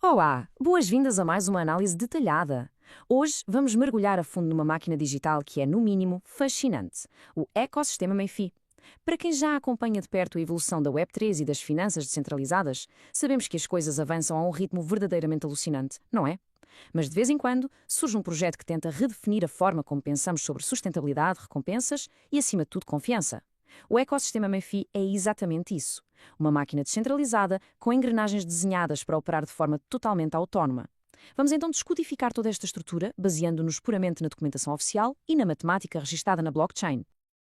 Olá, boas-vindas a mais uma análise detalhada. Hoje vamos mergulhar a fundo numa máquina digital que é, no mínimo, fascinante, o ecossistema MeFi. Para quem já acompanha de perto a evolução da Web3 e das finanças descentralizadas, sabemos que as coisas avançam a um ritmo verdadeiramente alucinante, não é? Mas de vez em quando surge um projeto que tenta redefinir a forma como pensamos sobre sustentabilidade, recompensas e, acima de tudo, confiança. O ecossistema MeFi é exatamente isso. Uma máquina descentralizada com engrenagens desenhadas para operar de forma totalmente autónoma. Vamos então descodificar toda esta estrutura, baseando-nos puramente na documentação oficial e na matemática registada na blockchain.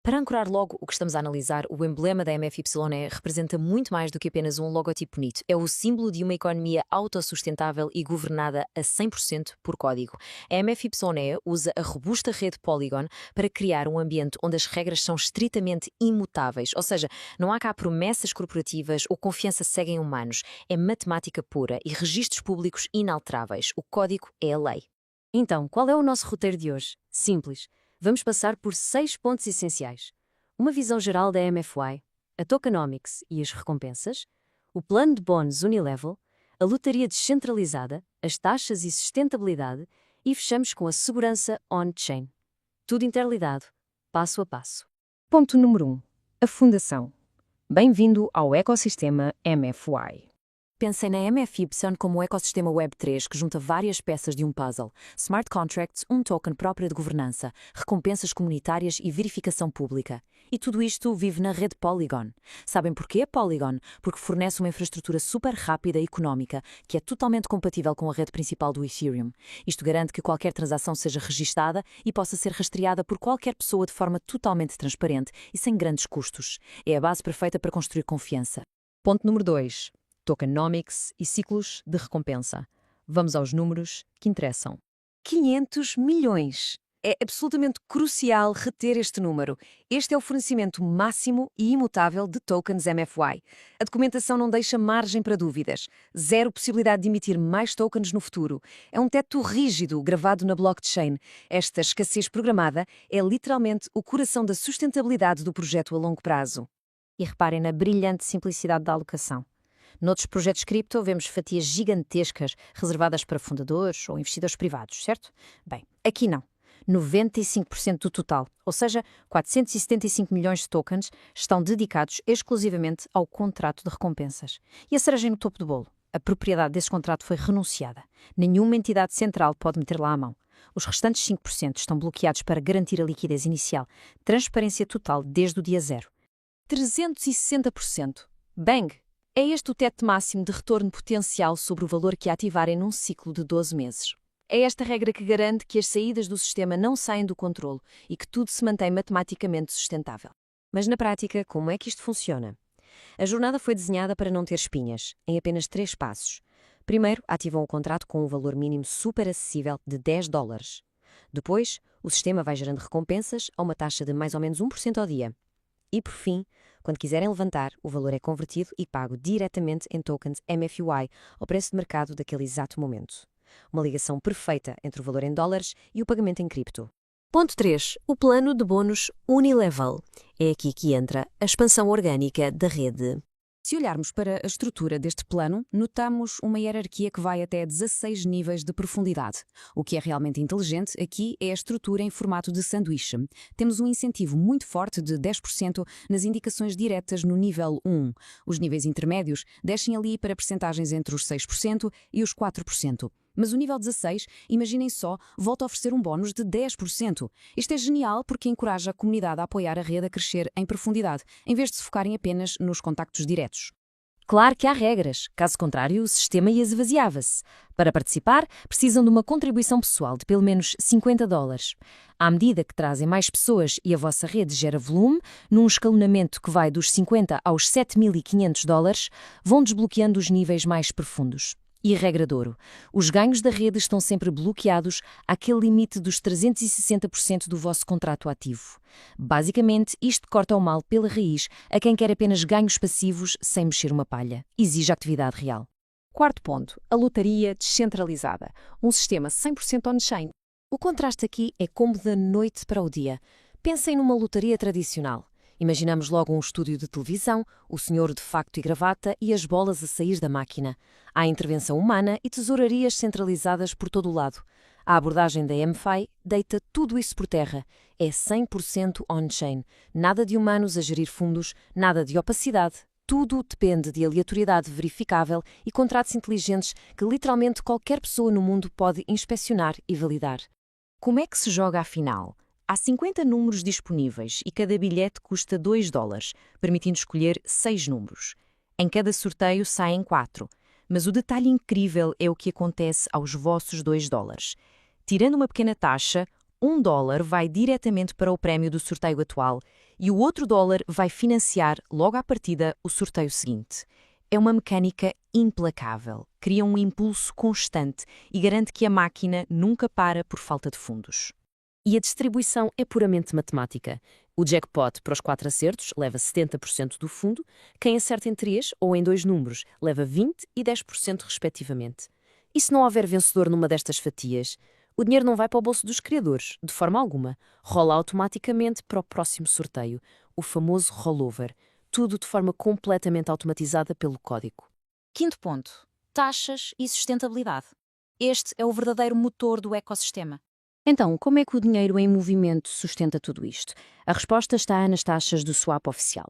Para ancorar logo o que estamos a analisar, o emblema da MFYE representa muito mais do que apenas um logotipo bonito. É o símbolo de uma economia autossustentável e governada a 100% por código. A MFYE usa a robusta rede Polygon para criar um ambiente onde as regras são estritamente imutáveis, ou seja, não há cá promessas corporativas ou confiança cega em humanos. É matemática pura e registros públicos inalteráveis. O código é a lei. Então, qual é o nosso roteiro de hoje? Simples. Vamos passar por 6 pontos essenciais. Uma visão geral da MFY, a tokenomics e as recompensas, o plano de bónus unilevel, a lotaria descentralizada, as taxas e sustentabilidade e fechamos com a segurança on-chain. Tudo interligado, passo a passo. Ponto número 1. A fundação. Bem-vindo ao ecossistema MFY. Pensem na MFY como o ecossistema Web3 que junta várias peças de um puzzle. Smart contracts, um token próprio de governança, recompensas comunitárias e verificação pública. E tudo isto vive na rede Polygon. Sabem porquê Polygon? Porque fornece uma infraestrutura super rápida e económica, que é totalmente compatível com a rede principal do Ethereum. Isto garante que qualquer transação seja registada e possa ser rastreada por qualquer pessoa de forma totalmente transparente e sem grandes custos. É a base perfeita para construir confiança. Ponto número 2. Tokenomics e ciclos de recompensa. Vamos aos números que interessam. 500 milhões! É absolutamente crucial reter este número. Este é o fornecimento máximo e imutável de tokens MFY. A documentação não deixa margem para dúvidas. Zero possibilidade de emitir mais tokens no futuro. É um teto rígido gravado na blockchain. Esta escassez programada é literalmente o coração da sustentabilidade do projeto a longo prazo. E reparem na brilhante simplicidade da alocação. Noutros projetos cripto, vemos fatias gigantescas reservadas para fundadores ou investidores privados, certo? Bem, aqui não. 95% do total, ou seja, 475 milhões de tokens, estão dedicados exclusivamente ao contrato de recompensas. E a cereja no topo do bolo. A propriedade desse contrato foi renunciada. Nenhuma entidade central pode meter lá a mão. Os restantes 5% estão bloqueados para garantir a liquidez inicial. Transparência total desde o dia zero. 360%. Bang! É este o teto máximo de retorno potencial sobre o valor que ativarem num ciclo de 12 meses. É esta regra que garante que as saídas do sistema não saem do controlo e que tudo se mantém matematicamente sustentável. Mas na prática, como é que isto funciona? A jornada foi desenhada para não ter espinhas, em apenas 3 passos. Primeiro, ativam o contrato com um valor mínimo super acessível de $10. Depois, o sistema vai gerando recompensas a uma taxa de mais ou menos 1% ao dia. E, por fim, quando quiserem levantar, o valor é convertido e pago diretamente em tokens MFY ao preço de mercado daquele exato momento. Uma ligação perfeita entre o valor em dólares e o pagamento em cripto. Ponto 3. O plano de bônus unilevel. É aqui que entra a expansão orgânica da rede. Se olharmos para a estrutura deste plano, notamos uma hierarquia que vai até 16 níveis de profundidade. O que é realmente inteligente aqui é a estrutura em formato de sanduíche. Temos um incentivo muito forte de 10% nas indicações diretas no nível 1. Os níveis intermédios descem ali para percentagens entre os 6% e os 4%. Mas o nível 16, imaginem só, volta a oferecer um bónus de 10%. Isto é genial porque encoraja a comunidade a apoiar a rede a crescer em profundidade, em vez de se focarem apenas nos contactos diretos. Claro que há regras, caso contrário o sistema esvaziava-se. Para participar, precisam de uma contribuição pessoal de pelo menos $50. À medida que trazem mais pessoas e a vossa rede gera volume, num escalonamento que vai dos $50 aos $7.500, vão desbloqueando os níveis mais profundos. E regra de ouro, os ganhos da rede estão sempre bloqueados àquele limite dos 360% do vosso contrato ativo. Basicamente, isto corta o mal pela raiz a quem quer apenas ganhos passivos sem mexer uma palha. Exige atividade real. Quarto ponto, a lotaria descentralizada. Um sistema 100% on-chain. O contraste aqui é como da noite para o dia. Pensem numa lotaria tradicional. Imaginamos logo um estúdio de televisão, o senhor de facto e gravata e as bolas a sair da máquina. Há intervenção humana e tesourarias centralizadas por todo o lado. A abordagem da MFI deita tudo isso por terra. É 100% on-chain. Nada de humanos a gerir fundos, nada de opacidade. Tudo depende de aleatoriedade verificável e contratos inteligentes que literalmente qualquer pessoa no mundo pode inspecionar e validar. Como é que se joga afinal? Há 50 números disponíveis e cada bilhete custa $2, permitindo escolher 6 números. Em cada sorteio saem 4. Mas o detalhe incrível é o que acontece aos vossos $2. Tirando uma pequena taxa, $1 vai diretamente para o prémio do sorteio atual e o outro $1 vai financiar, logo à partida, o sorteio seguinte. É uma mecânica implacável, cria um impulso constante e garante que a máquina nunca para por falta de fundos. E a distribuição é puramente matemática. O jackpot para os 4 acertos leva 70% do fundo, quem acerta em 3 ou em 2 números leva 20% e 10% respectivamente. E se não houver vencedor numa destas fatias, o dinheiro não vai para o bolso dos criadores, de forma alguma. Rola automaticamente para o próximo sorteio, o famoso rollover. Tudo de forma completamente automatizada pelo código. Quinto ponto: taxas e sustentabilidade. Este é o verdadeiro motor do ecossistema. Então, como é que o dinheiro em movimento sustenta tudo isto? A resposta está nas taxas do swap oficial.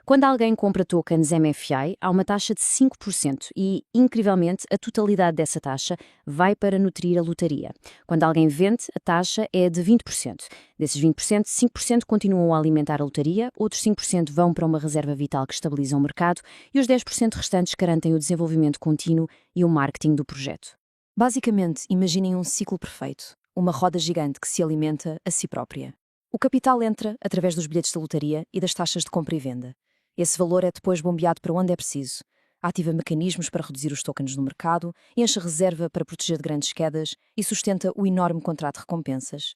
Quando alguém compra tokens MFI, há uma taxa de 5% e, incrivelmente, a totalidade dessa taxa vai para nutrir a lotaria. Quando alguém vende, a taxa é de 20%. Desses 20%, 5% continuam a alimentar a lotaria, outros 5% vão para uma reserva vital que estabiliza o mercado e os 10% restantes garantem o desenvolvimento contínuo e o marketing do projeto. Basicamente, imaginem um ciclo perfeito. Uma roda gigante que se alimenta a si própria. O capital entra através dos bilhetes da lotaria e das taxas de compra e venda. Esse valor é depois bombeado para onde é preciso. Ativa mecanismos para reduzir os tokens no mercado, enche reserva para proteger de grandes quedas e sustenta o enorme contrato de recompensas.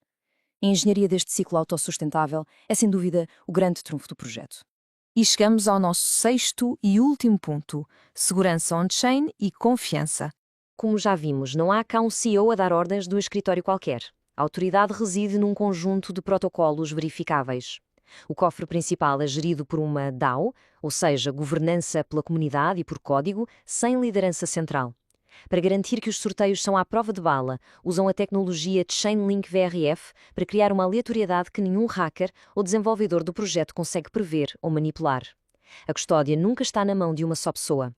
A engenharia deste ciclo autossustentável é, sem dúvida, o grande trunfo do projeto. E chegamos ao nosso sexto e último ponto: segurança on-chain e confiança. Como já vimos, não há cá um CEO a dar ordens do escritório qualquer. A autoridade reside num conjunto de protocolos verificáveis. O cofre principal é gerido por uma DAO, ou seja, governança pela comunidade e por código, sem liderança central. Para garantir que os sorteios são à prova de bala, usam a tecnologia Chainlink VRF para criar uma aleatoriedade que nenhum hacker ou desenvolvedor do projeto consegue prever ou manipular. A custódia nunca está na mão de uma só pessoa.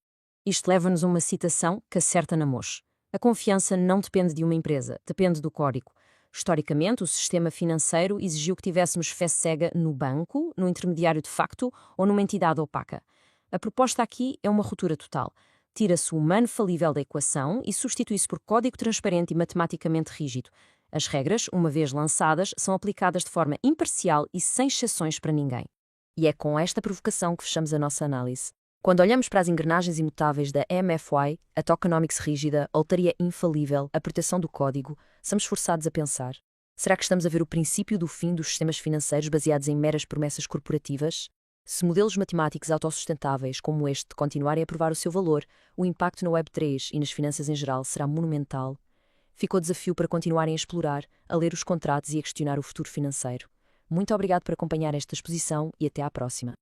Isto leva-nos a uma citação que acerta na mousse. A confiança não depende de uma empresa, depende do código. Historicamente, o sistema financeiro exigiu que tivéssemos fé cega no banco, no intermediário de facto ou numa entidade opaca. A proposta aqui é uma ruptura total. Tira-se o humano falível da equação e substitui-se por código transparente e matematicamente rígido. As regras, uma vez lançadas, são aplicadas de forma imparcial e sem exceções para ninguém. E é com esta provocação que fechamos a nossa análise. Quando olhamos para as engrenagens imutáveis da MFI, a tokenomics rígida, a lotaria infalível, a proteção do código, somos forçados a pensar: será que estamos a ver o princípio do fim dos sistemas financeiros baseados em meras promessas corporativas? Se modelos matemáticos autossustentáveis como este continuarem a provar o seu valor, o impacto na Web3 e nas finanças em geral será monumental. Fica o desafio para continuarem a explorar, a ler os contratos e a questionar o futuro financeiro. Muito obrigado por acompanhar esta exposição e até à próxima.